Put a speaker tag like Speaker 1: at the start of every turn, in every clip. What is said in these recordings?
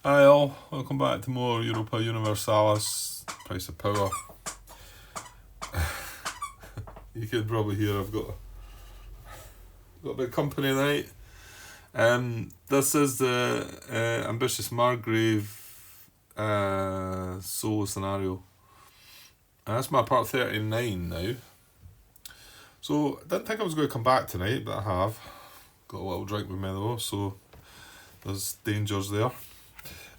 Speaker 1: Hi all, welcome back to more Europa Universalis, Price of Power. You can probably hear I've got a bit of company tonight. This is the ambitious Margrave solo scenario. And that's my part 39 now. So, I didn't think I was going to come back tonight, but I have. Got a little drink with me though, so there's dangers there.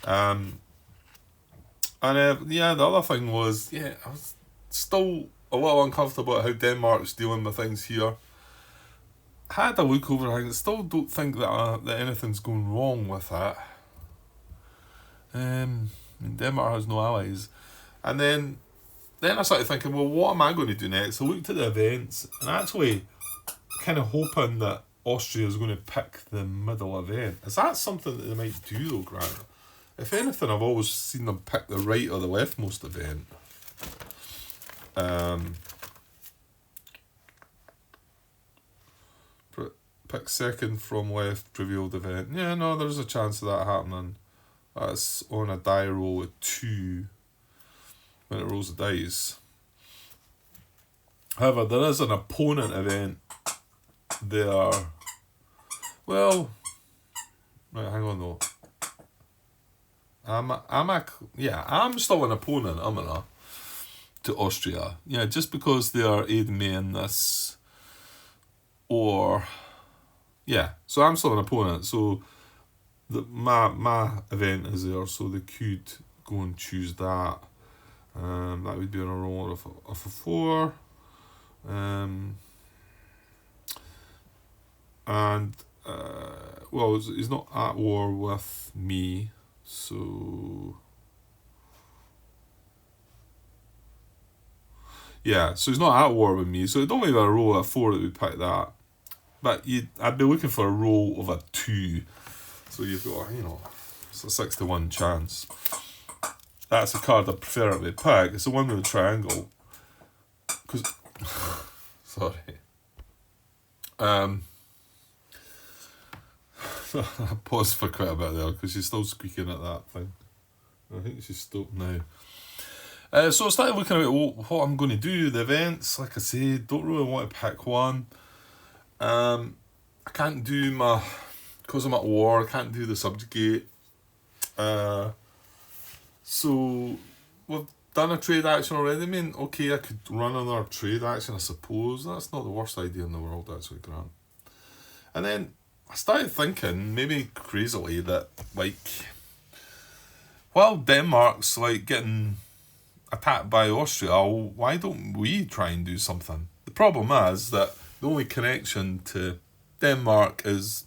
Speaker 1: The other thing was, I was still a little uncomfortable at how Denmark's dealing with things here. I had a look over things, still don't think that anything's going wrong with that. Denmark has no allies. And then I started thinking, well, what am I going to do next? I looked at the events, and actually kind of hoping that Austria is going to pick the middle event. Is that something that they might do though, Grant? If anything, I've always seen them pick the right or the leftmost event. Pick second from left revealed event. Yeah, no, there's a chance of that happening. That's on a die roll of 2 when it rolls the dice. However, there is an opponent event there. Well, right, hang on though. I'm still an opponent, to Austria. Yeah, just because they are aiding me in this. So I'm still an opponent. So my event is there, so they could go and choose that. That would be on a roll of a 4. He's not at war with me. So he's not at war with me. So it don't make a roll of 4 that we pick that. But I'd be looking for a roll of a 2. So you've got, it's a 6 to 1 chance. That's a card I preferably pick. It's the one with the triangle. Sorry. I paused for quite a bit there because she's still squeaking at that thing. I think she's stopped now. So I started looking at what I'm going to do, the events. Like I say, don't really want to pick one. I can't do because I'm at war, I can't do the subjugate. So we've done a trade action already. I mean, okay, I could run another trade action, I suppose. That's not the worst idea in the world, actually, Grant. And then I started thinking, maybe crazily, that, while Denmark's, getting attacked by Austria, why don't we try and do something? The problem is that the only connection to Denmark is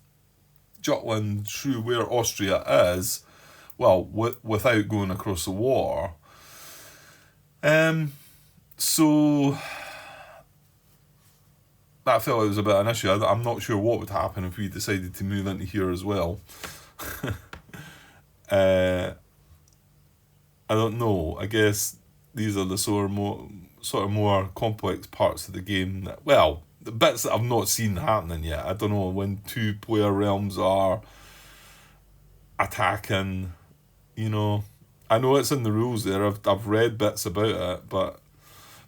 Speaker 1: Jutland through where Austria is, without going across the water. So that felt like it was a bit of an issue. I'm not sure what would happen if we decided to move into here as well. I don't know. I guess these are the sort of more complex parts of the game that, the bits that I've not seen happening yet. I don't know, when 2-player realms are attacking, I know it's in the rules there. I've read bits about it, but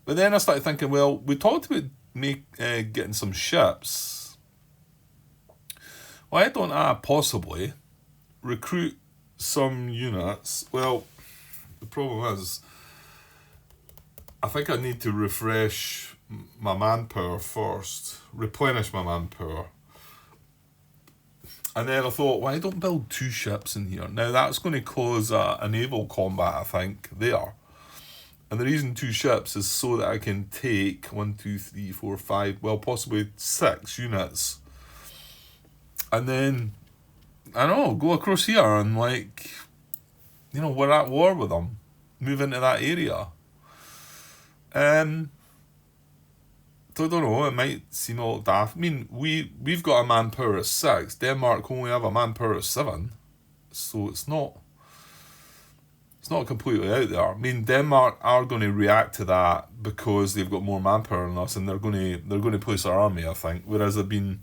Speaker 1: then I started thinking, we talked about getting some ships. Why don't I possibly recruit some units? Well, the problem is, I think I need to refresh my manpower first, replenish my manpower. And then I thought, why don't build 2 ships in here? Now that's going to cause a naval combat, I think, there. And the reason 2 ships is so that I can take 1, 2, 3, 4, 5, possibly 6 units. And then, go across here and we're at war with them. Move into that area. So I don't know, it might seem a little daft. I mean, we've got a manpower of 6. Denmark only have a manpower of 7. So it's not completely out there. I mean, Denmark are going to react to that because they've got more manpower than us, and they're going to place their army, I think. Whereas they've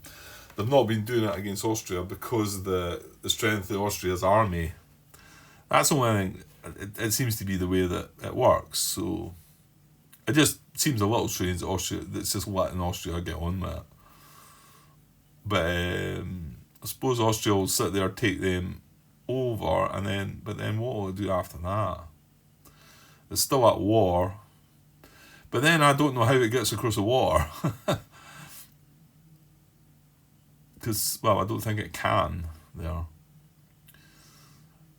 Speaker 1: not been doing it against Austria because the strength of Austria's army That's the only thing. It seems to be the way that it works. So it just seems a little strange that Austria, that's just letting Austria get on with it. But I suppose Austria will sit there, take them over, but then what will it do after that? It's still at war. But then I don't know how it gets across the water. Because, well, I don't think it can there.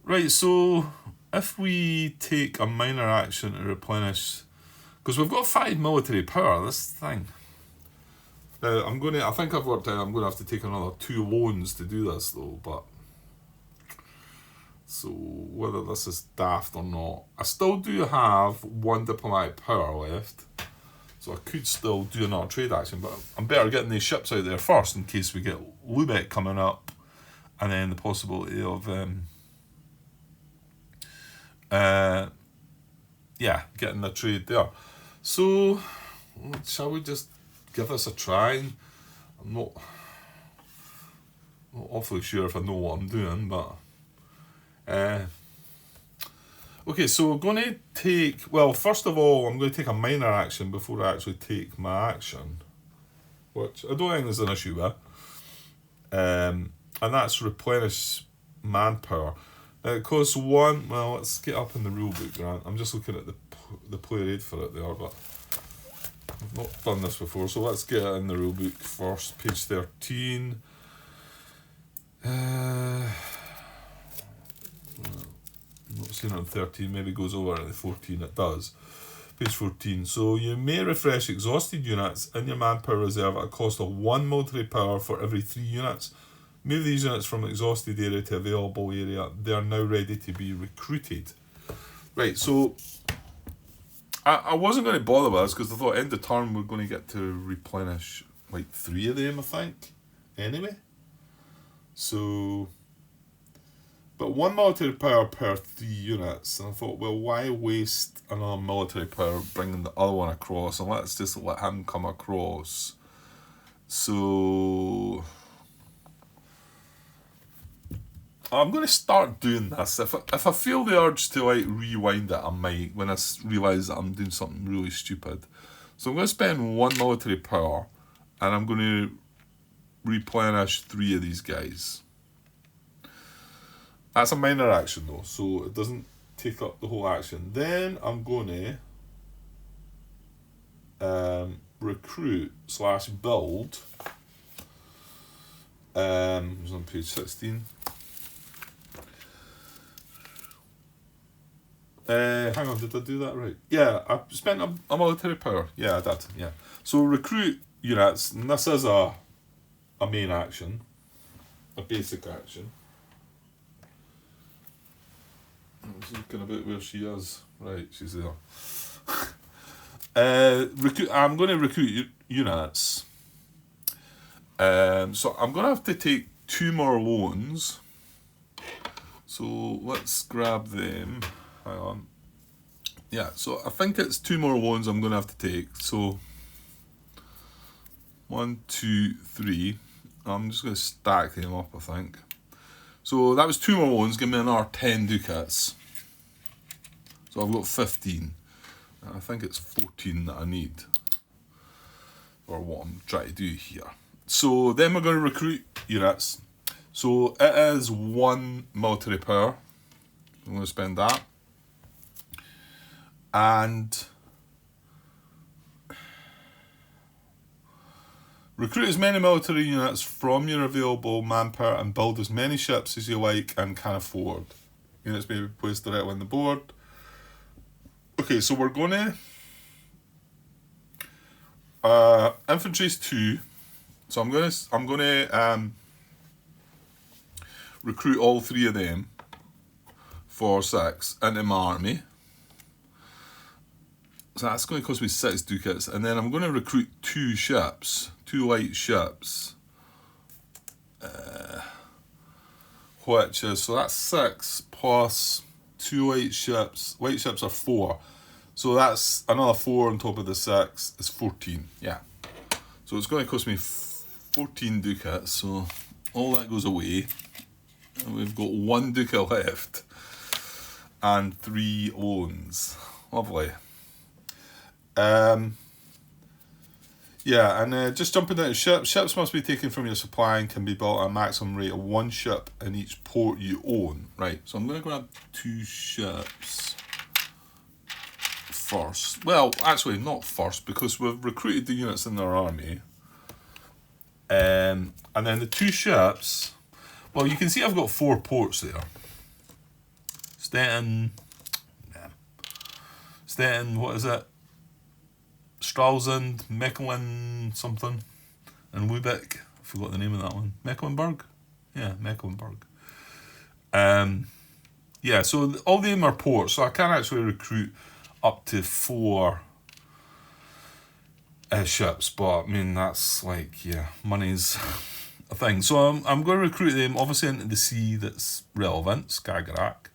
Speaker 1: Right, so if we take a minor action to replenish, because we've got 5 military power, this thing. Now, I think I've worked out I'm going to have to take another 2 loans to do this though, but, so whether this is daft or not, I still do have 1 diplomatic power left, so I could still do another trade action, but I'm better getting these ships out there first in case we get Lubeck coming up, and then the possibility of, getting the trade there. So, shall we just give this a try? I'm not awfully sure if I know what I'm doing, but okay, so we're going to take, well, first of all, I'm going to take a minor action before I actually take my action, which I don't think there's an issue with, and that's replenish manpower. Now it costs 1, well, let's get up in the rulebook, Grant. I'm just looking at the player aid for it there, but I've not done this before, so let's get it in the rulebook first, page 13. Not seen it on 13, maybe goes over at the 14, it does. Page 14, so you may refresh exhausted units in your manpower reserve at a cost of 1 military power for every 3 units. Move these units from exhausted area to available area. They are now ready to be recruited. Right, so I wasn't going to bother with this because I thought end of turn we're going to get to replenish like 3 of them, I think, anyway. So, but 1 military power per 3 units, and I thought, well, why waste another military power bringing the other one across, and let's just let him come across. So I'm going to start doing this. If I feel the urge to like rewind it, I might, when I realise that I'm doing something really stupid. So I'm going to spend 1 military power, and I'm going to replenish 3 of these guys. That's a minor action though, so it doesn't take up the whole action. Then I'm going to recruit / build. It was on page 16. Hang on, did I do that right? Yeah, I spent a military power. Yeah, I did. Yeah. So recruit units, and this is a main action, a basic action. I was looking about where she is. Right, she's there. I'm going to recruit units. So I'm going to have to take 2 more loans. So let's grab them. Hang on. Yeah, so I think it's 2 more loans I'm going to have to take. So 1, 2, 3. I'm just going to stack them up, I think. So that was 2 more loans, give me another 10 ducats. So I've got 15. And I think it's 14 that I need. Or what I'm trying to do here. So then we're going to recruit units. So it is 1 military power. I'm going to spend that. And recruit as many military units from your available manpower and build as many ships as you like and can afford. Units may be placed directly on the board. Okay, so we're going to infantry's 2. So I'm going to recruit all 3 of them for 6 into my army. So that's going to cost me 6 ducats, and then I'm going to recruit 2 ships, 2 light ships, which is, so that's 6 plus 2 light ships. Light ships are 4, so that's another 4 on top of the 6 is 14. Yeah, so it's going to cost me 14 ducats. So all that goes away, and we've got 1 ducat left. and 3 owns. Lovely. Yeah, and just jumping down to ships. Ships must be taken from your supply and can be built at a maximum rate of 1 ship in each port you own. Right, so I'm going to grab 2 ships first. Well, actually not first, because we've recruited the units in our army. And then the 2 ships, well, you can see I've got 4 ports there. Stettin, what is it? Stralsund, Mechelen something, and Lübeck. I forgot the name of that one. Mecklenburg? Yeah, Mecklenburg. Yeah, so all of them are ports, so I can actually recruit up to 4 ships, but I mean, that's like, yeah, money's a thing. So I'm going to recruit them, obviously, into the sea that's relevant, Skagerrak.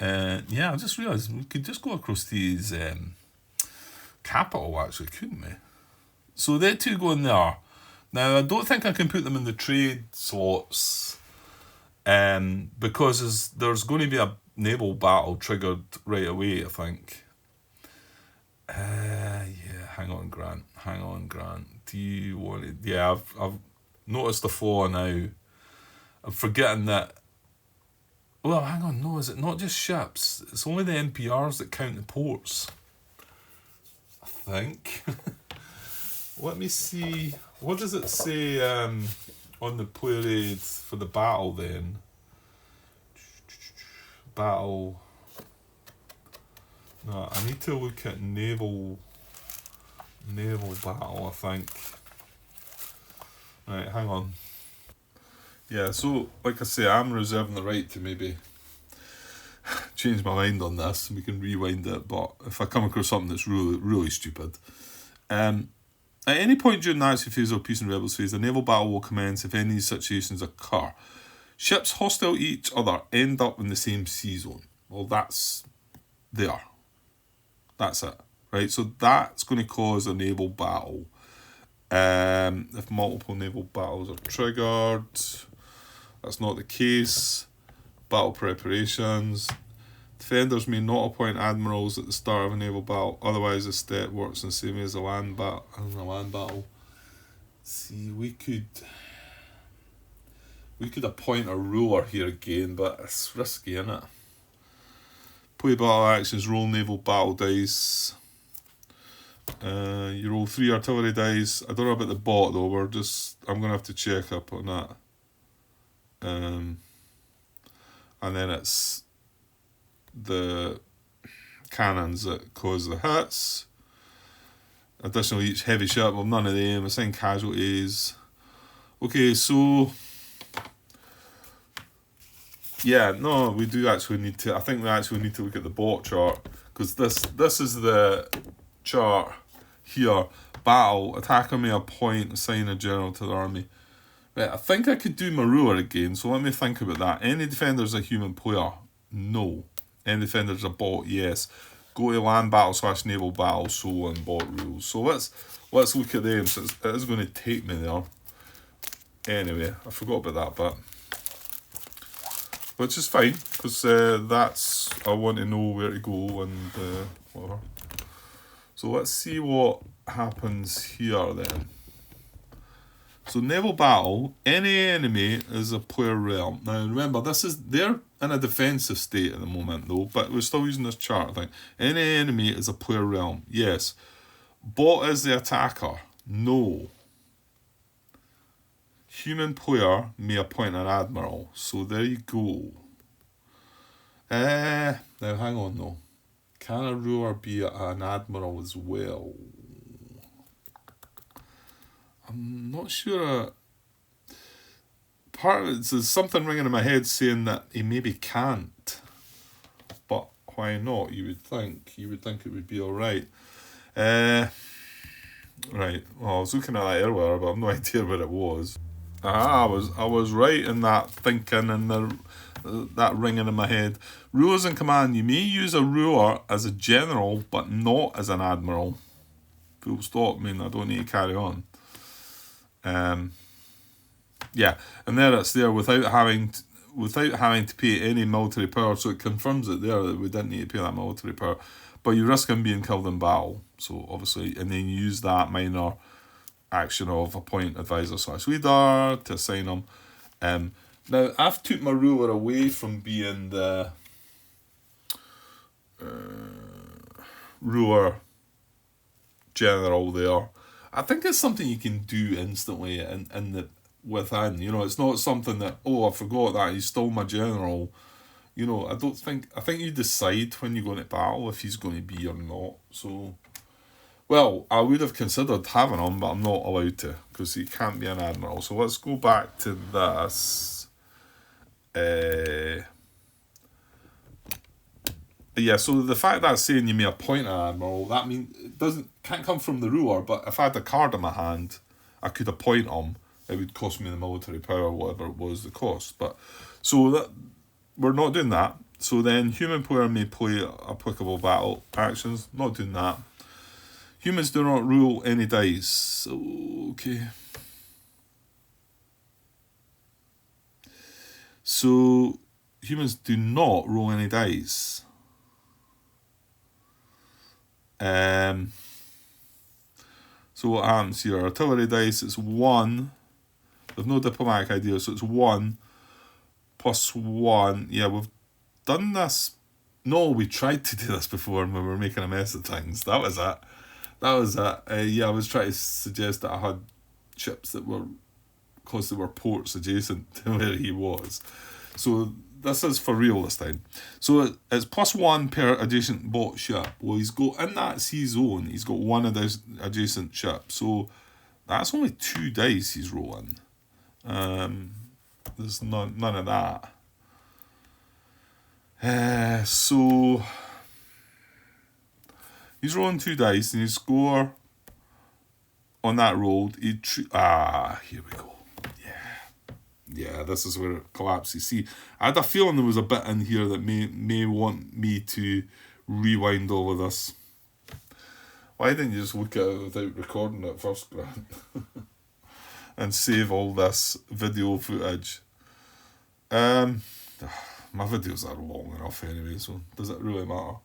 Speaker 1: Yeah, I just realised we could just go across to his capital, actually, couldn't we? So they 2 go in there. Now, I don't think I can put them in the trade slots, because there's going to be a naval battle triggered right away, I think. Yeah, hang on, Grant. Do you want it? Yeah, I've noticed the flaw now. I'm forgetting that. Well, hang on, no, is it not just ships? It's only the NPRs that count the ports, I think. Let me see. What does it say on the player aid for the battle then? Battle. No, I need to look at naval battle, I think. Right, hang on. Yeah, so, like I say, I'm reserving the right to maybe change my mind on this, and we can rewind it, but if I come across something that's really, really stupid. At any point during the Nazi phase or peace and rebels phase, a naval battle will commence if any of these situations occur. Ships hostile to each other end up in the same sea zone. Well, that's there. That's it. Right, so that's going to cause a naval battle. If multiple naval battles are triggered, that's not the case. Battle preparations. Defenders may not appoint admirals at the start of a naval battle, otherwise the step works in the same way as a land battle. See, we could appoint a ruler here again, but it's risky, isn't it? Play battle actions, roll naval battle dice. You roll 3 artillery dice. I don't know about the bot though, I'm gonna have to check up on that. And then it's the cannons that cause the hits. Additionally, each heavy ship, well, none of them. Assign casualties. Okay, so yeah, no, we do actually need to. I think we actually need to look at the bot chart, because this is the chart here. Battle, attacker may appoint, assign a general to the army. Right, I think I could do my ruler again, so let me think about that. Any defender's a human player? No. Any defender's a bot? Yes. Go to land battle / naval battle, so on bot rules. So let's look at them, so it is going to take me there. Anyway, I forgot about that bit. Which is fine, because that's, I want to know where to go and whatever. So let's see what happens here then. So naval battle, any enemy is a player realm. Now remember, they're in a defensive state at the moment though, but we're still using this chart thing. Any enemy is a player realm. Yes. Bot is the attacker. No. Human player may appoint an admiral. So there you go. Now hang on though. Can a ruler be an admiral as well? I'm not sure. Part of it, there's something ringing in my head saying that he maybe can't. But why not? You would think it would be alright. Right. Well, I was looking at that earlier, but I've no idea what it was. I was right in that thinking and that ringing in my head. Rulers in command. You may use a ruler as a general, but not as an admiral. Full stop. I mean, I don't need to carry on. Yeah, and there it's there without having without having to pay any military power. So it confirms it there that we didn't need to pay that military power. But you risk him being killed in battle. So obviously, and then you use that minor action of appoint advisor / leader to assign him. Now, I've took my ruler away from being the ruler general there. I think it's something you can do instantly in the within. You know, it's not something that, oh, I forgot that he's still my general. You know, I think you decide when you go into battle if he's going to be or not. So, well, I would have considered having him, but I'm not allowed to because he can't be an admiral. So let's go back to this. Yeah, so the fact that saying you may appoint an admiral, that means it can't come from the ruler, but if I had a card in my hand, I could appoint him. It would cost me the military power, whatever it was the cost. But so that we're not doing that. So then human player may play applicable battle actions. Not doing that. Humans do not rule any dice. Okay. So humans do not roll any dice. So what happens here? Artillery dice, it's 1. There's no diplomatic idea, so it's 1 plus 1. Yeah, we've done this. No, we tried to do this before when we were making a mess of things. That was it. Yeah, I was trying to suggest that I had ships that were, because they were ports adjacent to where he was. So this is for real this time. So it's +1 per adjacent bought ship. Well, he's got, in that sea zone, he's got 1 of those adjacent ship. So that's only 2 dice he's rolling. There's none of that. So he's rolling 2 dice and he score on that roll. Here we go. Yeah, this is where it collapses. See, I had a feeling there was a bit in here that may want me to rewind all of this. Why didn't you just look at it without recording it first, Grant? And save all this video footage? My videos are long enough anyway, so does it really matter?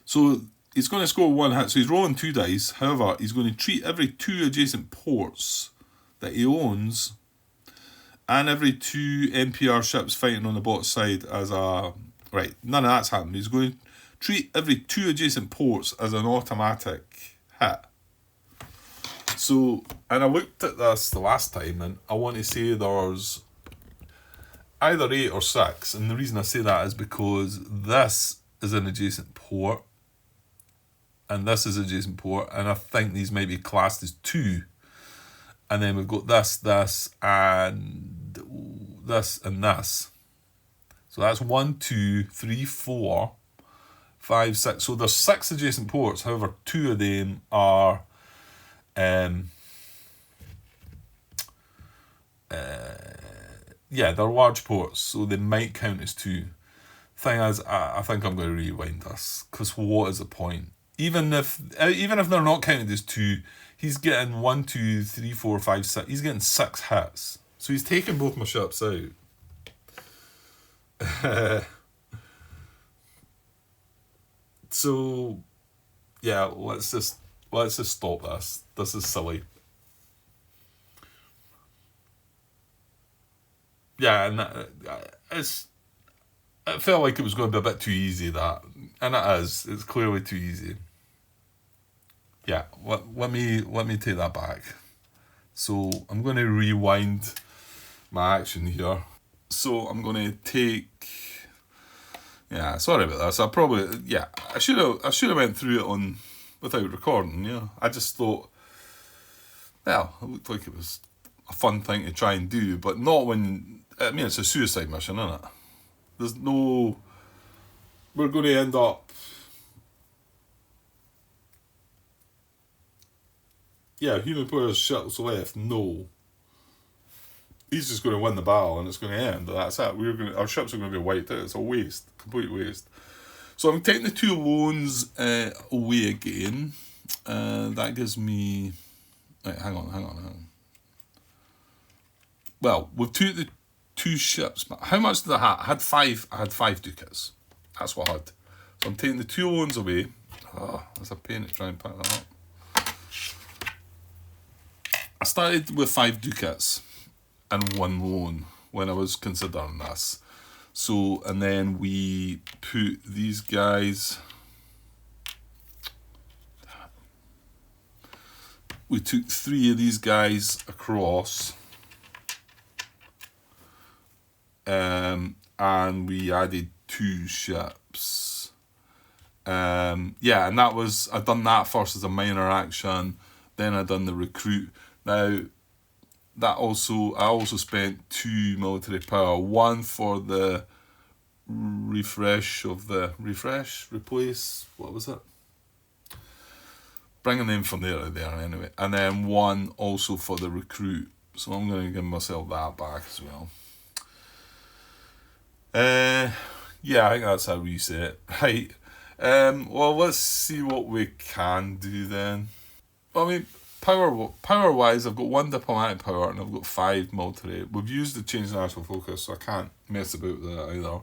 Speaker 1: So he's going to score 1 hit, so he's rolling 2 dice. However, he's going to treat every 2 adjacent ports that he owns and every 2 NPR ships fighting on the bot side as a... Right, none of that's happened. He's going to treat every 2 adjacent ports as an automatic hit. So, and I looked at this the last time, and I want to say there's either 8 or 6, and the reason I say that is because this is an adjacent port, and this is adjacent port, and I think these might be classed as 2. And then we've got this, and this, and this. So that's 1, 2, 3, 4, 5, 6. So there's 6 adjacent ports. However, 2 of them are they're large ports, so they might count as 2. Thing is, I think I'm going to rewind this, because what is the point? Even if they're not counted as 2, he's getting 1, 2, 3, 4, 5, 6. He's getting 6 hits. So he's taking both my ships out. So yeah, let's just stop this. This is silly. Yeah, and it felt like it was going to be a bit too easy, that, and it is. It's clearly too easy. Yeah, let me take that back. So I'm going to rewind my action here. So I'm going to take... Yeah, sorry about this. I should have went through it without recording. Yeah, I just thought, well, it looked like it was a fun thing to try and do, but not when... I mean, it's a suicide mission, isn't it? There's no... We're going to end up... Yeah, human player's ships left. No. He's just going to win the battle and it's going to end. That's it. Our ships are going to be wiped out. It's a waste. Complete waste. So I'm taking the 2 loans away again. That gives me... Right, hang on. well, we've took the 2 ships. But how much did I have? I had 5 ducats. That's what I had. So I'm taking the 2 loans away. Oh, it's a pain to try and pick that up. I started with 5 ducats and 1 loan when I was considering this. So, and then we put these guys... We took 3 of these guys across. And we added 2 ships. Yeah, and that was... I'd done that first as a minor action. Then I'd done the recruit. Now, I also spent 2 military power. 1 for the replace, what was it? Bringing them from there to there anyway. And then 1 also for the recruit. So I'm going to give myself that back as well. Yeah, I think that's a reset. Right. Well, let's see what we can do then. I mean, power-wise, I've got 1 diplomatic power and I've got 5 military. We've used the change national focus, so I can't mess about with that either.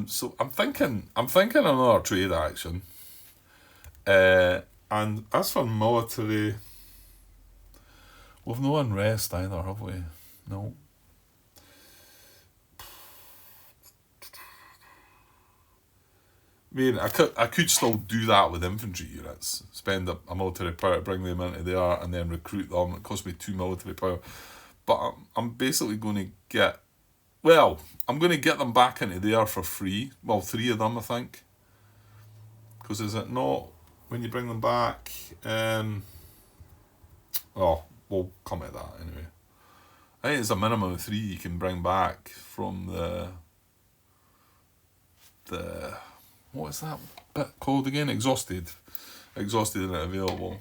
Speaker 1: So I'm thinking another trade action. And as for military, we've no unrest either, have we? No. I mean, I could still do that with infantry units. Spend a military power to bring them into there and then recruit them. It costs me 2 military power. But I'm basically going to get... Well, I'm going to get them back into there for free. Well, 3 of them, I think. Because is it not... When you bring them back... Oh, we'll come at that anyway. I think it's a minimum of 3 you can bring back from the... What is that bit called again? Exhausted and available.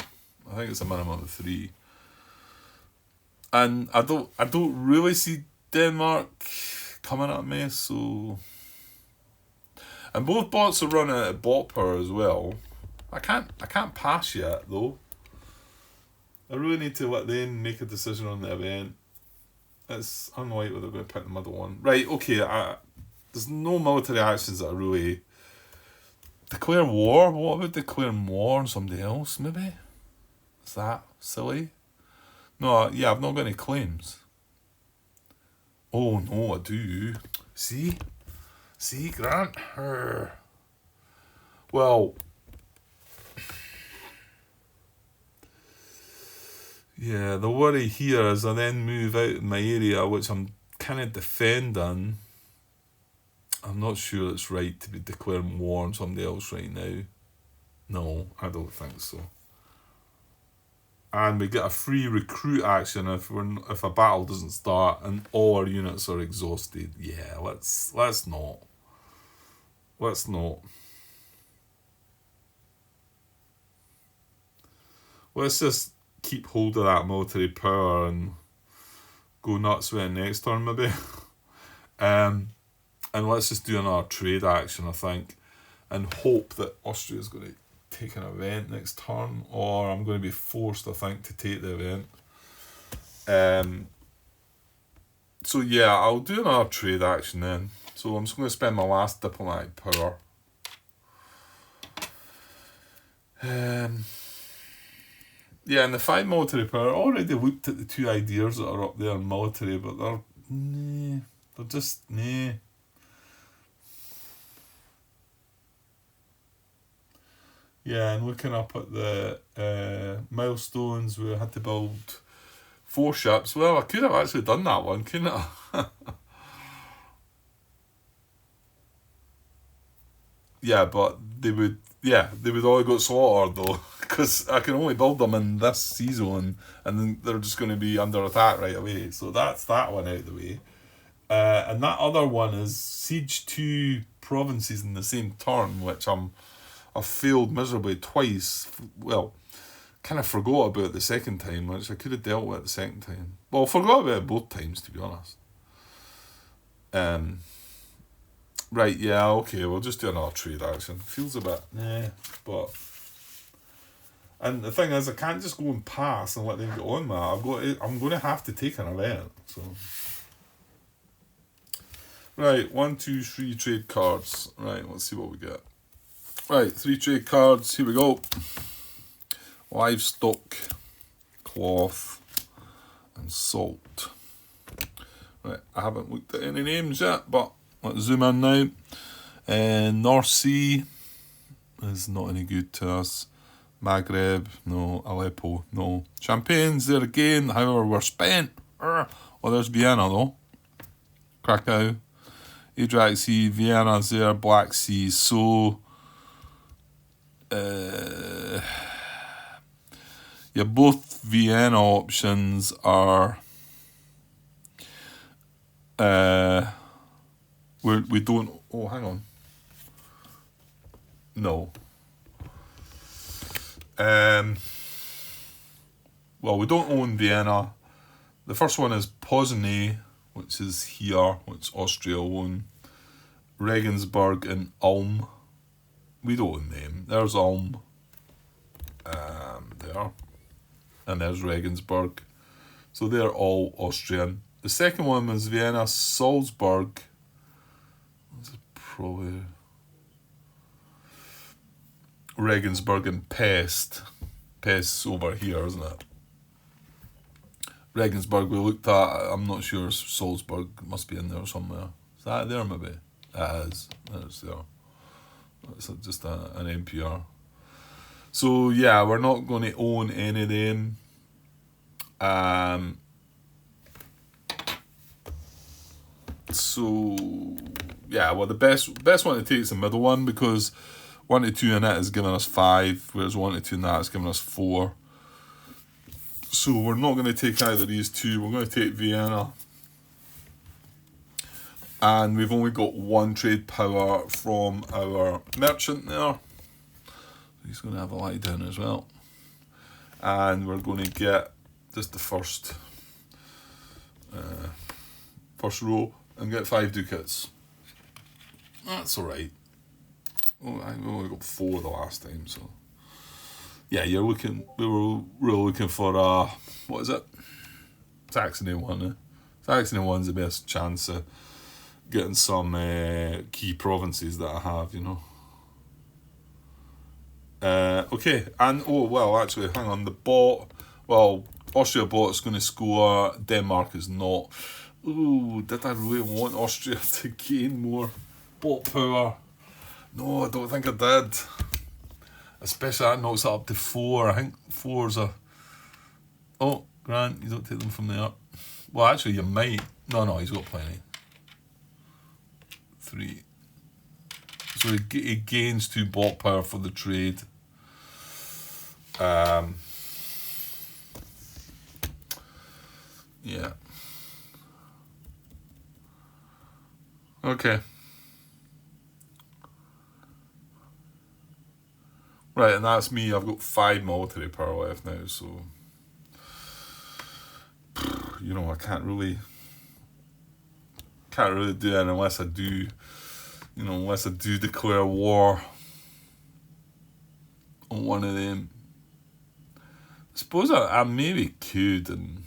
Speaker 1: I think it's a minimum of 3. And I don't really see Denmark coming at me, so... And both bots are running at bot power as well. I can't pass yet though. I really need to let them make a decision on the event. It's unlikely they're going to pick the middle one. Right, okay, there's no military actions that are really... Declare war? What about declaring war on somebody else, maybe? Is that silly? No, yeah, I've not got any claims. Oh, no, I do. See, Grant? Well... Yeah, the worry here is I then move out in my area, which I'm kind of defending. I'm not sure it's right to be declaring war on somebody else right now. No, I don't think so. And we get a free recruit action if a battle doesn't start and all our units are exhausted. Yeah, let's not. Let's not. Let's just keep hold of that military power and go nuts with it next turn maybe. And let's just do another trade action, I think, and hope that Austria's going to take an event next turn, or I'm going to be forced, I think, to take the event. So yeah, I'll do another trade action then. So I'm just going to spend my last diplomatic power. Yeah, and the 5 military power, I already looked at the 2 ideas that are up there in military, but they're just. Yeah, and looking up at the milestones, we had to build 4 ships. Well, I could have actually done that one, couldn't I? Yeah, but they would all got slaughtered though, because I can only build them in this sea zone, and then they're just going to be under attack right away. So that's that one out of the way. And that other one is siege 2 provinces in the same turn, which I've failed miserably twice. Well, kind of forgot about the second time, which I could have dealt with the second time. Well, forgot about it both times, to be honest. Right, yeah, okay, we'll just do another trade action. Feels a bit, but And the thing is, I can't just go and pass and let them get on with it. I'm going to have to take an event. So, right, 1, 2, 3 trade cards. Right, let's see what we get. Right, 3 trade cards. Here we go. Livestock, cloth, and salt. Right, I haven't looked at any names yet, but let's zoom in now. North Sea is not any good to us. Margrave, no. Aleppo, no. Champagne's there again, however, we're spent. Oh, there's Vienna though. Krakow. Adriatic Sea, Vienna's there, Black Sea. So, yeah, both Vienna options are. We don't. Oh, hang on. No. Well, we don't own Vienna. The first one is Poznan, which is here, which Austria own. Regensburg and Ulm. We don't own them. There's Ulm. There. And there's Regensburg. So they're all Austrian. The second one was Vienna, Salzburg. This is probably Regensburg and Pest. Pest's over here, isn't it? Regensburg we looked at. I'm not sure. Salzburg must be in there somewhere. Is that there maybe? It is. It's there. It's just an NPR. So yeah, we're not going to own any of them. So yeah, well the best one to take is the middle one, because 1 to 2 in it is giving us 5, whereas 1 to 2 in that is giving us 4. So we're not going to take either of these two. We're going to take Vienna. And we've only got 1 trade power from our merchant there. He's going to have a lie down as well. And we're going to get just the first row and get 5 ducats. That's alright. Oh, I only got 4 the last time, so yeah, we were really looking for what is it? Saxony one. Saxony one's the best chance of getting some key provinces that I have, you know. Okay, and actually, hang on, Austria bot's going to score, Denmark is not. Ooh, did I really want Austria to gain more bot power? No, I don't think I did. Especially that knocks it up to 4. I think 4's a... Oh, Grant, you don't take them from there. Well, actually, you might. No, he's got plenty. 3. So he gains 2 bot power for the trade. Yeah. Okay. Right, and that's me. I've got 5 military power left now, so you know I can't really do it unless I do, declare war on one of them. I suppose I maybe could. And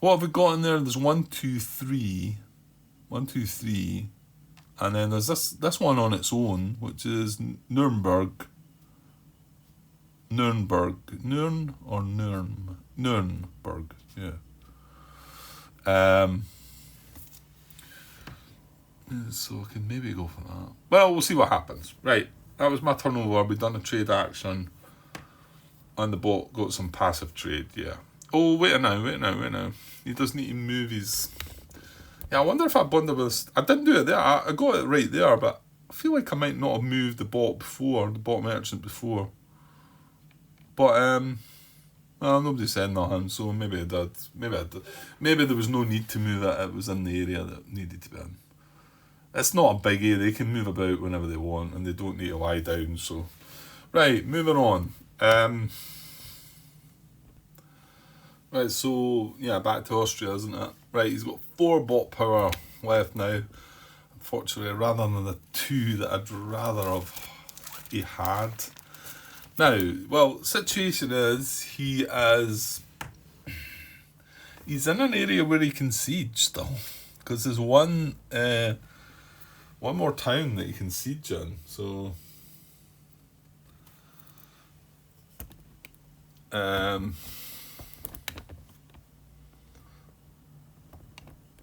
Speaker 1: what have we got in there? There's 1, 2, 3, and then there's this one on its own, which is Nuremberg, yeah. So I can maybe go for that. Well, we'll see what happens. Right, that was my turnover. We've done a trade action, and the bot got some passive trade, yeah. Oh, wait now. He does need to move his... Yeah, I wonder if I bundled with this. I didn't do it there. I got it right there, but I feel like I might not have moved the bot merchant before. But, well, nobody said nothing, so maybe I did. Maybe there was no need to move it. It was in the area that needed to be in. It's not a biggie. They can move about whenever they want, and they don't need to lie down, so... Right, moving on. Right, so, yeah, back to Austria, isn't it? Right, he's got 4 bot power left now. Unfortunately, rather than the 2 that I'd rather have he had. Now, well, situation is he's in an area where he can siege still, because there's one more town that he can siege in. So, well,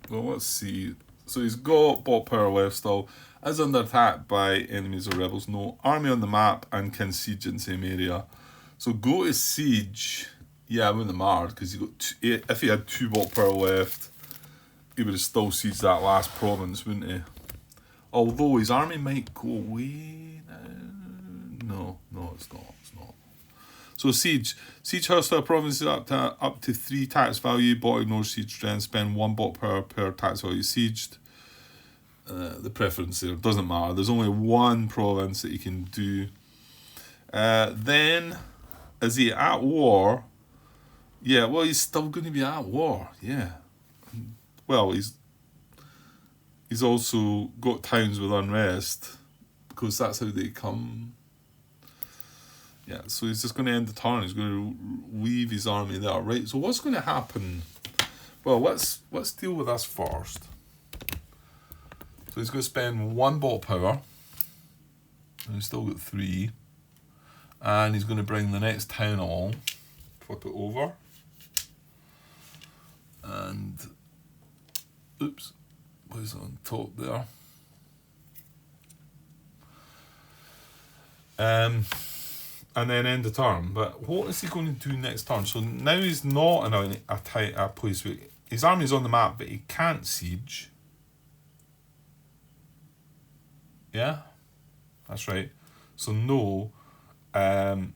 Speaker 1: let's see. So he's got bot power left still. Is under attack by enemies or rebels. No. Army on the map and can siege in the same area. So go to siege. Yeah, I wouldn't have mattered because if he had 2 bot power left, he would have still sieged that last province, wouldn't he? Although his army might go away now. No, it's not. So siege hostile provinces up to 3 tax value. Bot ignores siege strength. Spend 1 bot power per tax value sieged. The preference there doesn't matter. There's only 1 province that you can do. Then, is he at war? Yeah, well, he's still going to be at war. Yeah. Well, he's also got towns with unrest because that's how they come. Yeah, so he's just going to end the turn. He's going to leave his army there, right? So what's going to happen? Well, let's deal with this first. So he's going to spend 1 bot power, and he's still got 3, and he's going to bring the next town along, flip it over, and oops, what is on top there? And then end the turn. But what is he going to do next turn? So now he's not in a place where his army's on the map, but he can't siege. Yeah, that's right. So no, and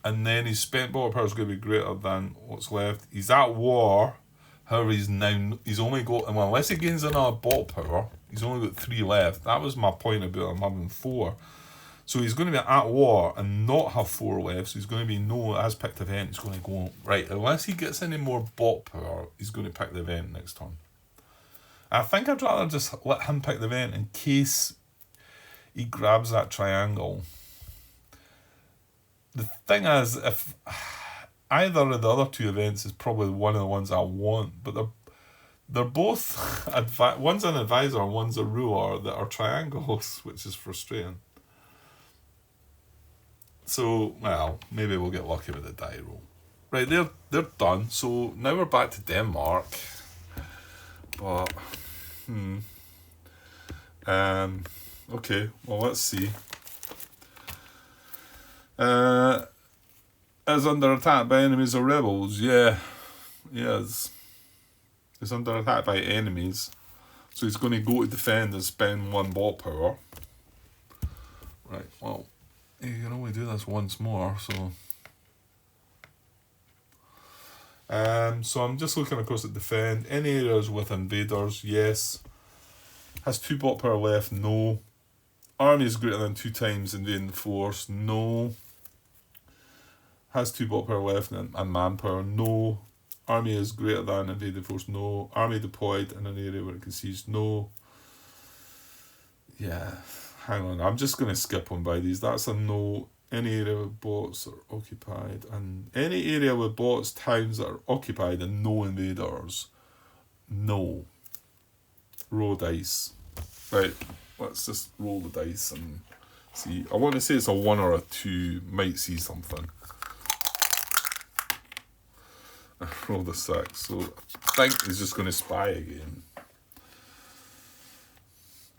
Speaker 1: then his spent bot power is going to be greater than what's left. He's at war. However, he's only got, well, unless he gains another bot power, he's only got 3 left. That was my point about him having 4. So he's going to be at war and not have 4 left. So he's going to be as picked event. He's going to go right unless he gets any more bot power. He's going to pick the event next turn. I think I'd rather just let him pick the event in case he grabs that triangle. The thing is, if either of the other 2 events is probably one of the ones I want, but they're both one's an advisor and one's a ruler that are triangles, which is frustrating. So, well, maybe we'll get lucky with the die roll. Right, they're done. So now we're back to Denmark. But okay, well, let's see. Is under attack by enemies or rebels? Yeah, yes. He's under attack by enemies. So he's going to go to defend and spend 1 bot power. Right, well, you can only do this once more, so... so I'm just looking across at defend. Any areas with invaders? Yes. Has 2 bot power left? No. Army is greater than 2 times invading force? No. Has 2 bot power left and manpower? No. Army is greater than invading force? No. Army deployed in an area where it can siege? No. Yeah, hang on. I'm just going to skip on by these. That's a no. Any area with bots are occupied, and any area with bots, towns that are occupied and no invaders? No. Roll dice. Right, let's just roll the dice and see. I want to say it's a 1 or a 2. Might see something. I rolled a 6, so I think he's just going to spy again.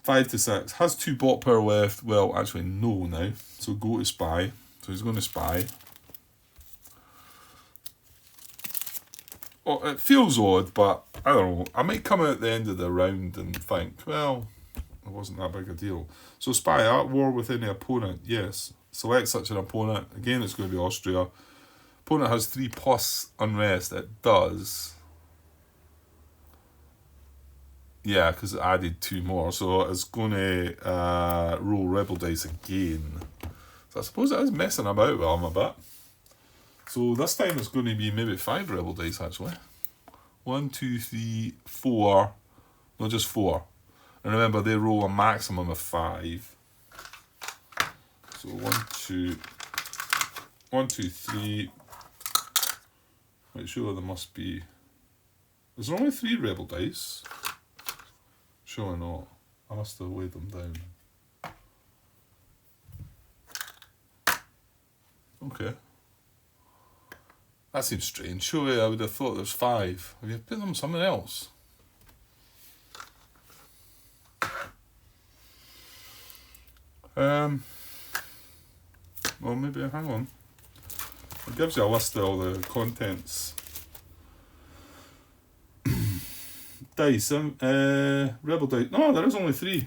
Speaker 1: 5 to 6. Has 2 bot power left. Well, actually, no now. So go to spy. So he's going to spy. Well, it feels odd, but I don't know. I might come out at the end of the round and think, well, it wasn't that big a deal. So spy at war with any opponent. Yes. Select such an opponent. Again, it's going to be Austria. Opponent has 3 plus unrest. It does. Yeah, because it added 2 more. So it's going to roll rebel dice again. So I suppose it is messing about with him a bit. So this time it's going to be maybe 5 rebel dice actually. 1, 2, 3, 4. No, just 4. And remember, they roll a maximum of 5. So 1, 2, 1, 2, 3. Wait, sure there must be... Is there only 3 rebel dice? Surely not. I must have weighed them down. Okay. That seems strange. Surely I would have thought there's 5. Have you put them somewhere else? Well, maybe, hang on. It gives you a list of all the contents. Dice, rebel dice. No, there is only 3.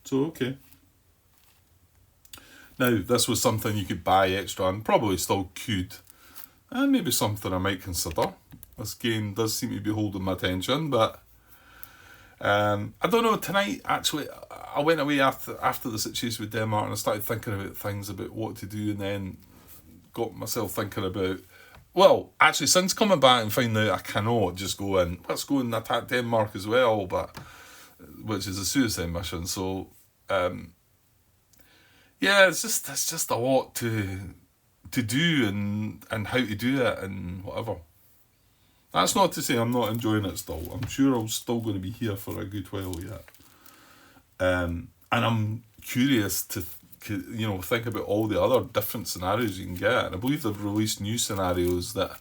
Speaker 1: So, okay. Now, this was something you could buy extra and probably still could. And maybe something I might consider. This game does seem to be holding my attention, but I don't know, tonight, actually, I went away after the situation with Denmark and I started thinking about things, about what to do, and then got myself thinking about, well, actually, since coming back and finding out I cannot just go in, let's go and attack Denmark as well, but which is a suicide mission, so, yeah, it's just a lot to do and how to do it and whatever. That's not to say I'm not enjoying it still. I'm sure I'm still going to be here for a good while yet. And I'm curious to, think about all the other different scenarios you can get. And I believe they've released new scenarios that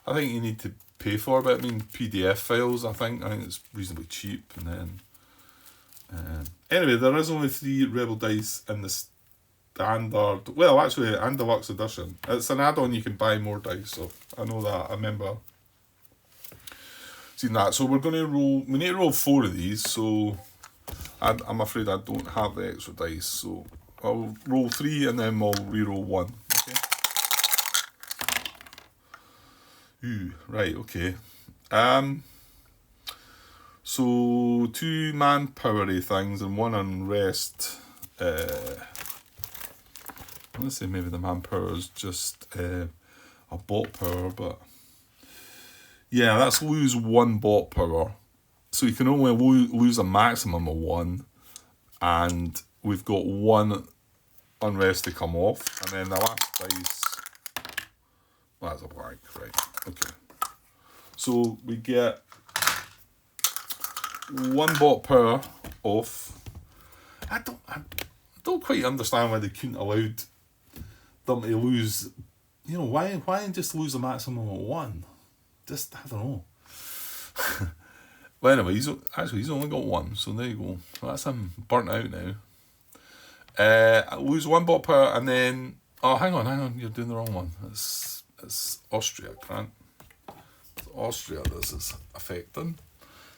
Speaker 1: I think you need to pay for. But I mean, PDF files, I think it's reasonably cheap. And then, anyway, there is only 3 rebel dice in the standard, well, actually, and deluxe edition. It's an add-on, you can buy more dice. So I know that. I remember seen that. So we're going to roll, we need to roll 4 of these, so I'm afraid I don't have the extra dice, so I'll roll 3 and then we'll re-roll 1. Okay. Ooh, right, okay. So 2 manpowery things and 1 unrest. Let's say maybe the manpower is just a bot power, but yeah, that's lose 1 bot power. So you can only lose a maximum of 1, and we've got 1 unrest to come off, and then the last dice, well, that's a blank, right? Okay. So we get 1 bot power off. I don't quite understand why they couldn't allowed them to lose. Why just lose a maximum of 1? Just, I don't know. Well, anyway, he's only got 1, so there you go. Well, that's him burnt out now. Lose 1 bot power, and then... Oh, hang on, you're doing the wrong one. It's Austria, Grant. It's Austria this is affecting.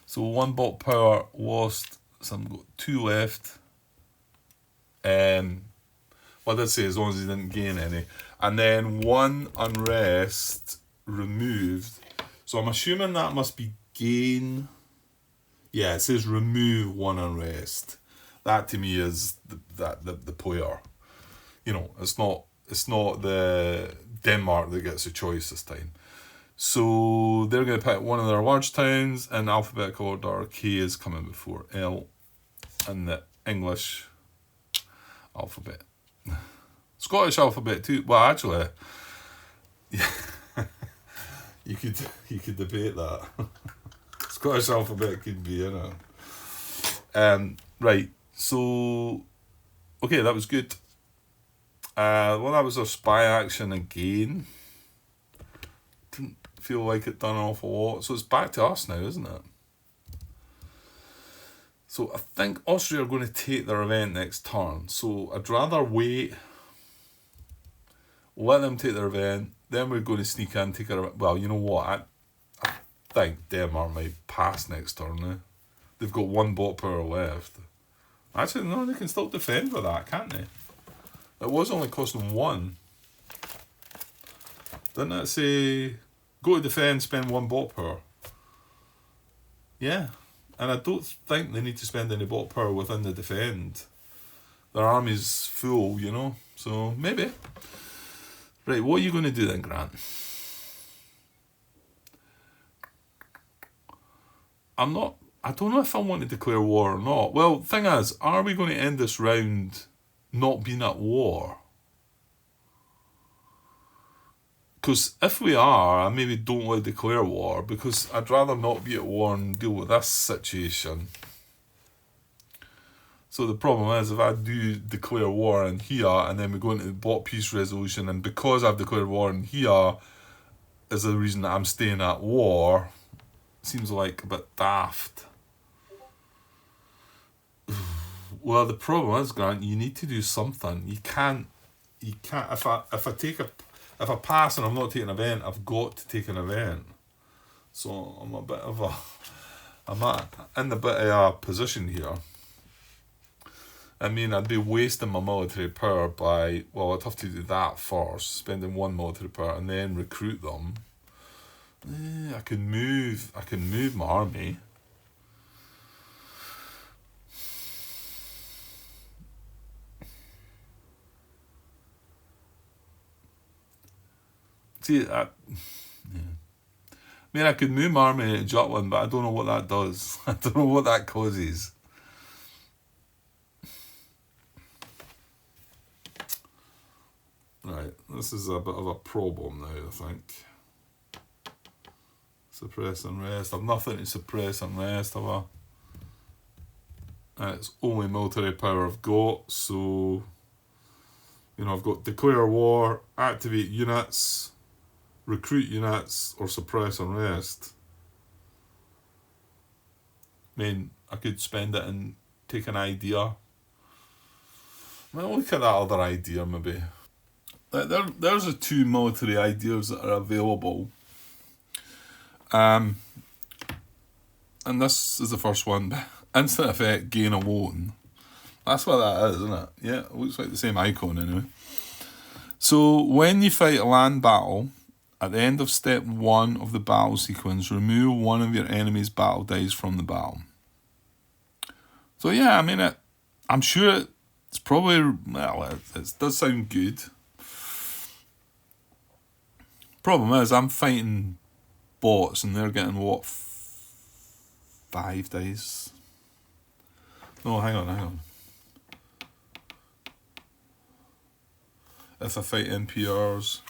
Speaker 1: So 1 bot power lost, so I've got 2 left. Well, I did say as long as he didn't gain any. And then 1 unrest removed. So I'm assuming that must be gain. Yeah, it says remove 1 unrest. That to me is the player. It's not the Denmark that gets a choice this time. So they're going to pick one of their large towns in alphabetical order. K is coming before L in the English alphabet. Scottish alphabet too. Well, actually, yeah. You could debate that. Scottish alphabet could be in it. Right, so okay, that was good. Well, that was our spy action again. Didn't feel like it done an awful lot. So it's back to us now, isn't it? So I think Austria are going to take their event next turn. So I'd rather wait, let them take their event. Then we're going to sneak in, take our... Well, you know what? I think Denmark might pass next turn now. They've got 1 bot power left. Actually, no, they can still defend with that, can't they? It was only costing 1. Didn't it say... Go to defend, spend 1 bot power? Yeah. And I don't think they need to spend any bot power within the defend. Their army's full, So, maybe... Right, what are you going to do then, Grant? I don't know if I want to declare war or not. Well, thing is, are we going to end this round not being at war? Because if we are, I maybe don't want to declare war, because I'd rather not be at war and deal with this situation. So the problem is, if I do declare war in here, and then we go into the block peace resolution, and because I've declared war in here is the reason that I'm staying at war, seems like a bit daft. Well, the problem is, Grant, you need to do something. You can't. If I pass and I'm not taking an event, I've got to take an event. So I'm in a bit of a position here. I mean, I'd be wasting my military power by, well, I'd have to do that first, spending one military power, and then recruit them. I can move my army. See, I mean, I could move my army to Jutland, but I don't know what that does. I don't know what that causes. Right, this is a bit of a problem now, I think. Suppress unrest. I've nothing to suppress unrest, have I? It's only military power I've got, so... I've got declare war, activate units, recruit units, or suppress unrest. I mean, I could spend it and take an idea. Well, look at that other idea, maybe. There's the two military ideas that are available. And this is the first one. Instant effect, gain alone. That's what that is, isn't it? Yeah, it looks like the same icon anyway. So, when you fight a land battle, at the end of step 1 of the battle sequence, remove one of your enemy's battle dice from the battle. So yeah, I mean, I'm sure it's probably, well, it does sound good. Problem is, I'm fighting bots and they're getting, what, 5 dice? No, hang on. If I fight NPRs...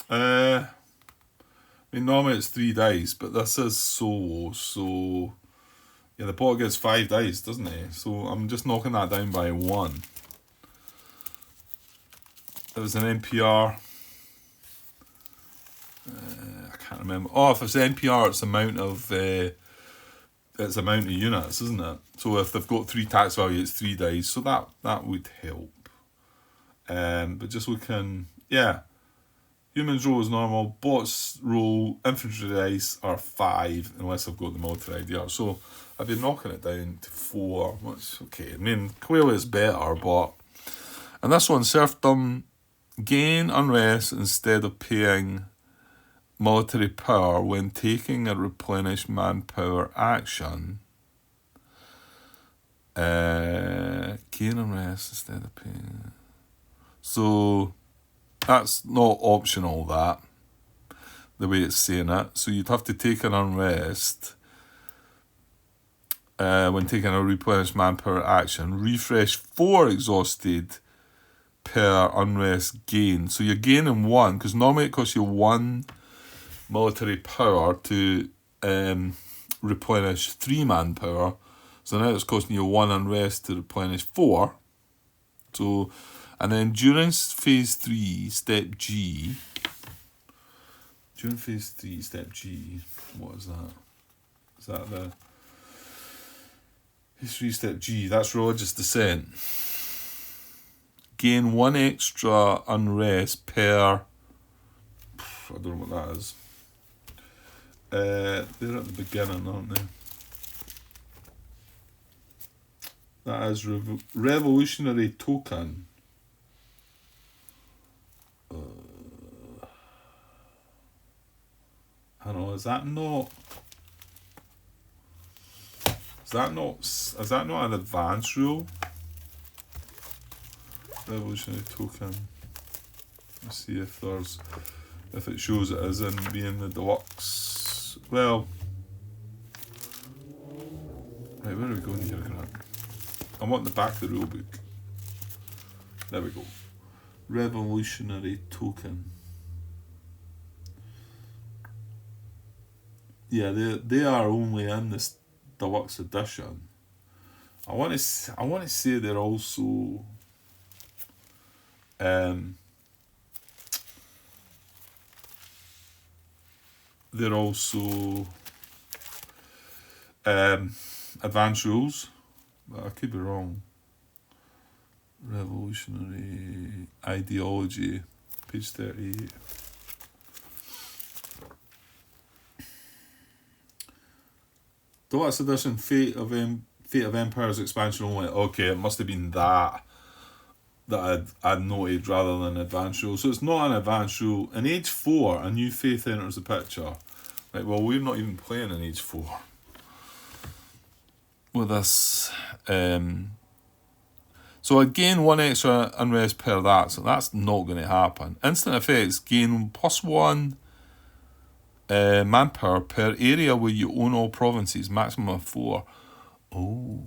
Speaker 1: I mean, normally it's 3 dice, but this is solo, so... Yeah, the bot gets 5 dice, doesn't he? So I'm just knocking that down by 1. It was an NPR. I can't remember. Oh, if it's NPR, it's amount of units, isn't it? So if they've got 3 tax value, it's 3 dice. So that would help. But just looking, yeah. Humans roll as normal. Bots roll infantry dice are 5 unless I've got the military idea. So I've been knocking it down to 4. Which okay. I mean, clearly it's better, but and this one, serfdom, gain unrest instead of paying military power when taking a replenished manpower action. Gain unrest instead of paying. So that's not optional, that, the way it's saying it. So you'd have to take an unrest when taking a replenished manpower action. Refresh 4 exhausted per unrest gain. So you're gaining 1, because normally it costs you 1 military power to replenish 3 manpower. So now it's costing you 1 unrest to replenish 4. So, and then during phase 3, step G. During phase 3, step G. What is that? Is that the phase 3, step G? That's religious dissent. Gain 1 extra unrest per. I don't know what that is. They're at the beginning, aren't they? That is revolutionary token. I don't know, is that not an advanced rule? Revolutionary token. Let's see if it shows it as in being the deluxe. Well, right, where are we going here, Grant? I want the back of the rule book. There we go. Revolutionary token. Yeah, they are only in this deluxe edition. I want to say they're also advanced rules, but I could be wrong. Revolutionary ideology, page 38. Deluxe edition, Fate of Empires expansion only. Okay, it must have been that I'd noted rather than advanced rule. So it's not an advanced rule. In Age 4, a new faith enters the picture. Right, well, we're not even playing in Age 4 with this. So I gain 1 extra unrest per that, so that's not going to happen. Instant effects gain +1 manpower per area where you own all provinces, maximum of 4. Oh.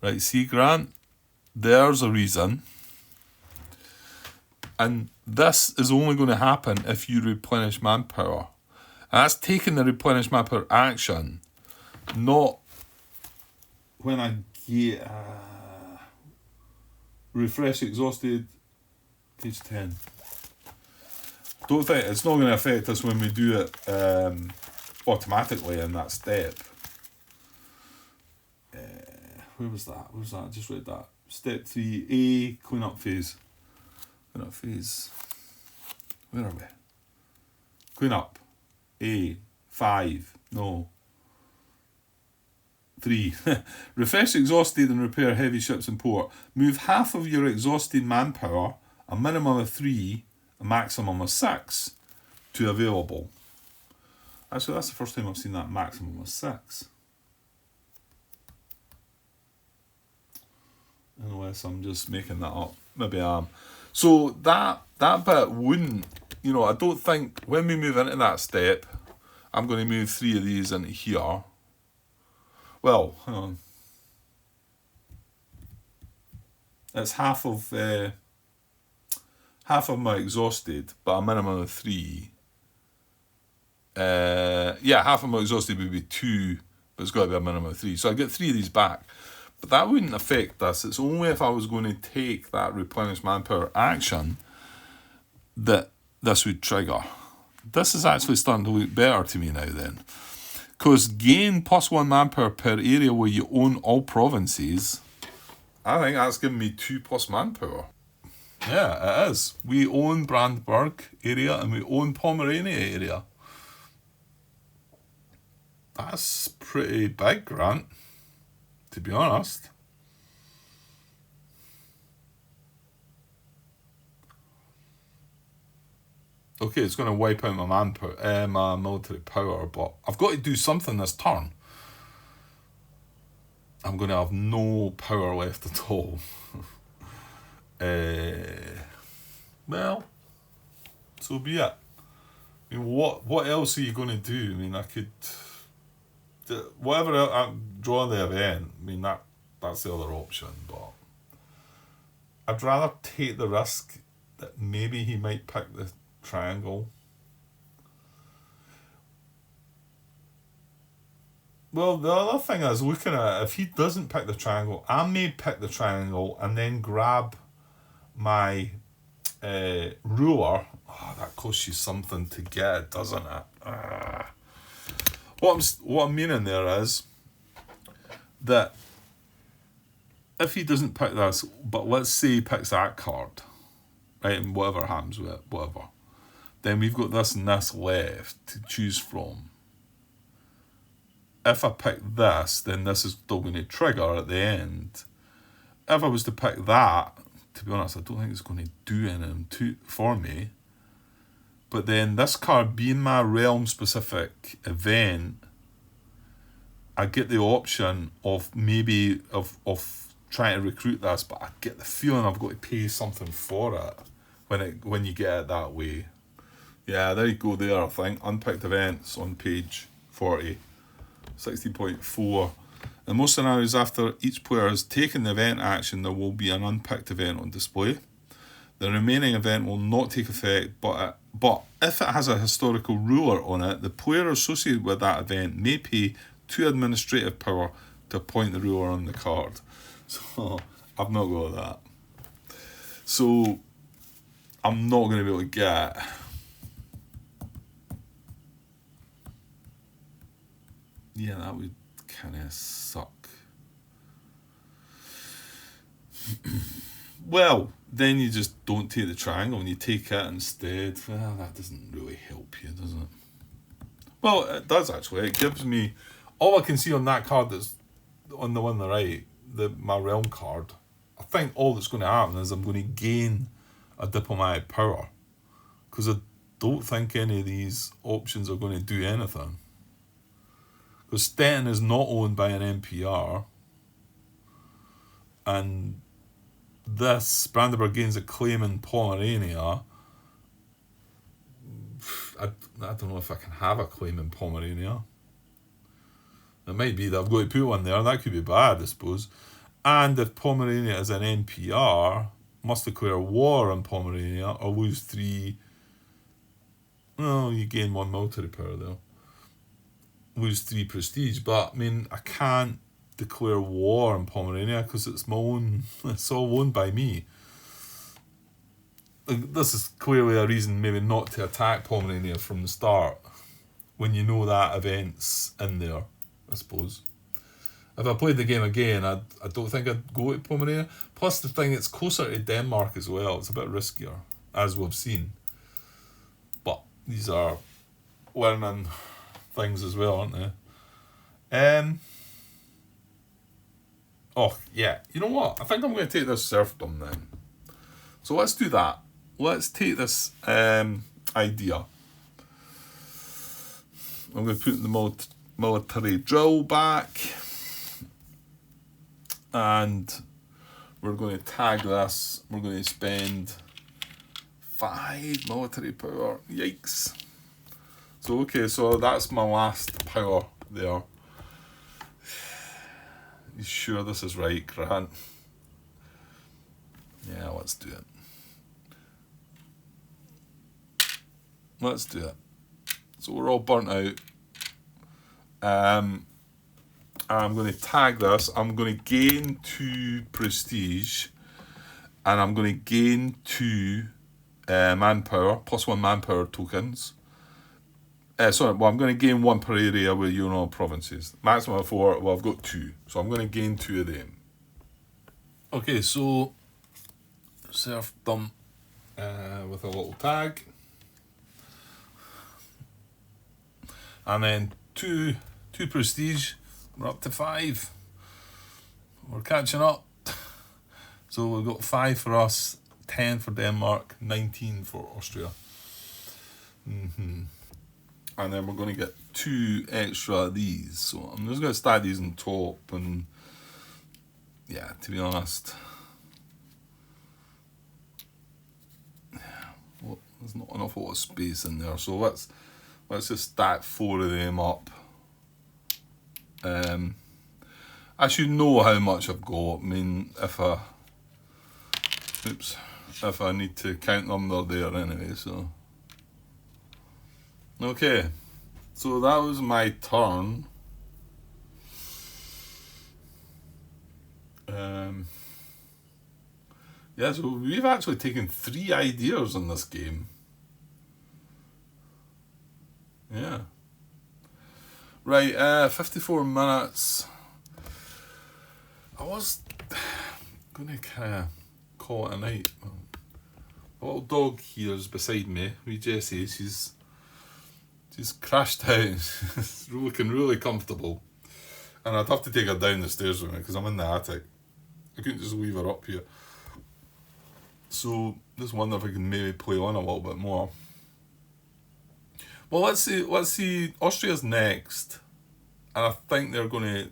Speaker 1: Right, see, Grant, there's a reason. And this is only going to happen if you replenish manpower. And that's taking the replenish manpower action, not when I get refresh exhausted, page 10. Don't think it's not going to affect us when we do it automatically in that step. Where was that? I just read that. Step 3A, cleanup phase. Cleanup phase. Where are we? Cleanup. A. 5. No. 3. Refresh exhausted and repair heavy ships in port. Move half of your exhausted manpower, a minimum of 3, a maximum of 6, to available. Actually, that's the first time I've seen that maximum of 6. Unless I'm just making that up. Maybe I am. So that bit wouldn't, I don't think, when we move into that step, I'm going to move 3 of these into here. Well, hang on. It's half of my exhausted, but a minimum of 3. Half of my exhausted would be 2, but it's got to be a minimum of 3. So I get 3 of these back. But that wouldn't affect this. It's only if I was going to take that replenish manpower action that this would trigger. This is actually starting to look better to me now then. Because gain +1 manpower per area where you own all provinces, I think that's giving me 2+ manpower. Yeah, it is. We own Brandenburg area and we own Pomerania area. That's pretty big, Grant, to be honest. Okay, it's going to wipe out my manpower, my military power, but I've got to do something this turn. I'm going to have no power left at all. Well, so be it. I mean, what else are you going to do? I mean, I could... whatever I draw the event, I mean, that's the other option, but I'd rather take the risk that maybe he might pick the triangle. Well, the other thing is looking at, if he doesn't pick the triangle, I may pick the triangle and then grab my ruler. Oh, that costs you something to get, doesn't it? What I'm meaning there is that if he doesn't pick this, but let's say he picks that card, right, and whatever happens with it, whatever, then we've got this and this left to choose from. If I pick this, then this is still going to trigger at the end. If I was to pick that, to be honest, I don't think it's going to do anything for me. But then this card being my realm-specific event, I get the option of maybe of trying to recruit this, but I get the feeling I've got to pay something for it when you get it that way. Yeah, there you go there, I think. Unpicked events on page 40. 60.4. In most scenarios, after each player has taken the event action, there will be an unpicked event on display. The remaining event will not take effect, but if it has a historical ruler on it, the player associated with that event may pay 2 administrative power to appoint the ruler on the card. So, I've not got that. So, I'm not going to be able to get... Yeah, that would kind of suck. Well, then you just don't take the triangle and you take it instead. Well, that doesn't really help you, does it? Well, it does actually. It gives me... All I can see on that card that's on the one on the right, my realm card, I think all that's going to happen is I'm going to gain a diplomatic power. Because I don't think any of these options are going to do anything. Because Stettin is not owned by an NPR. And this, Brandenburg gains a claim in Pomerania. I don't know if I can have a claim in Pomerania. It might be that I've got to put one there. That could be bad, I suppose. And if Pomerania is an NPR, must declare war on Pomerania or lose 3... No, you gain 1 military power there. Lose 3 prestige. But, I mean, I can't declare war on Pomerania because it's my own... It's all owned by me. This is clearly a reason maybe not to attack Pomerania from the start when you know that event's in there, I suppose. If I played the game again, I don't think I'd go to Pomerania. Plus the thing, it's closer to Denmark as well. It's a bit riskier, as we've seen. But these are learning things as well, aren't they? Oh, yeah. You know what? I think I'm going to take this serfdom then. So let's do that. Let's take this idea. I'm going to put the military drill back. And we're going to tag this. We're going to spend 5 military power. Yikes. So, okay, so that's my last power there. You sure this is right, Grant? Yeah, let's do it. Let's do it. So we're all burnt out. I'm going to tag this. I'm going to gain 2 prestige. And I'm going to gain 2 manpower, plus 1 manpower tokens. I'm going to gain 1 per area with Union provinces. Maximum of 4, well, I've got 2. So I'm going to gain 2 of them. Okay, so serfdom with a little tag. And then 2 prestige. We're up to 5. We're catching up. So we've got 5 for us, 10 for Denmark, 19 for Austria. And then we're going to get 2 extra of these. So I'm just going to stack these on top. And yeah, to be honest, well, there's not an awful lot of space in there. So let's just stack 4 of them up. I should know how much I've got. I mean, if I need to count them, they're there anyway, so. Okay, so that was my turn. Yeah, so we've actually taken 3 ideas in this game. Yeah. Right, 54 minutes. I was going to kind of call it a night. A little dog here is beside me, wee Jessie. She's crashed out. She's looking really comfortable. And I'd have to take her down the stairs with me because I'm in the attic. I couldn't just leave her up here. So, just wonder if I can maybe play on a little bit more. Well, let's see. Austria's next. And I think they're going to...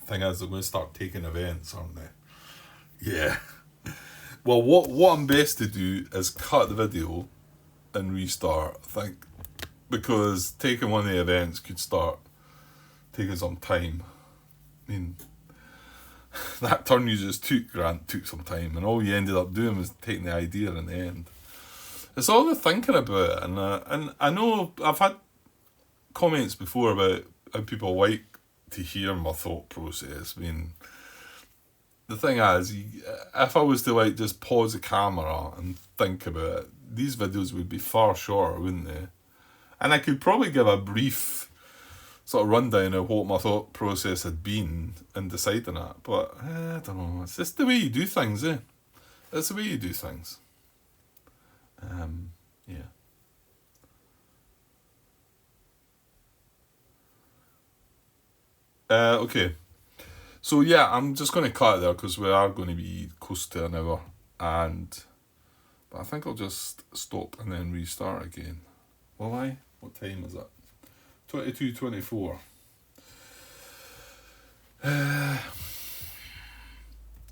Speaker 1: thing is, they're going to start taking events, aren't they? Yeah. Well, what I'm best to do is cut the video and restart, I think. Because taking one of the events could start taking some time. I mean, that turn you just took, Grant, took some time, and all you ended up doing was taking the idea in the end. It's all the thinking about it, and I know I've had comments before about how people like to hear my thought process. I mean, the thing is, if I was to like just pause the camera and think about it, these videos would be far shorter, wouldn't they? And I could probably give a brief sort of rundown of what my thought process had been in deciding that. But I don't know. It's just the way you do things, eh? It's the way you do things. Yeah. Okay. So yeah, I'm just going to cut it there because we are going to be close to an hour, but I think I'll just stop and then restart again. Will I? What time is it? 22:24.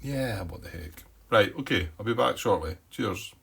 Speaker 1: Yeah, what the heck. Right, okay, I'll be back shortly. Cheers.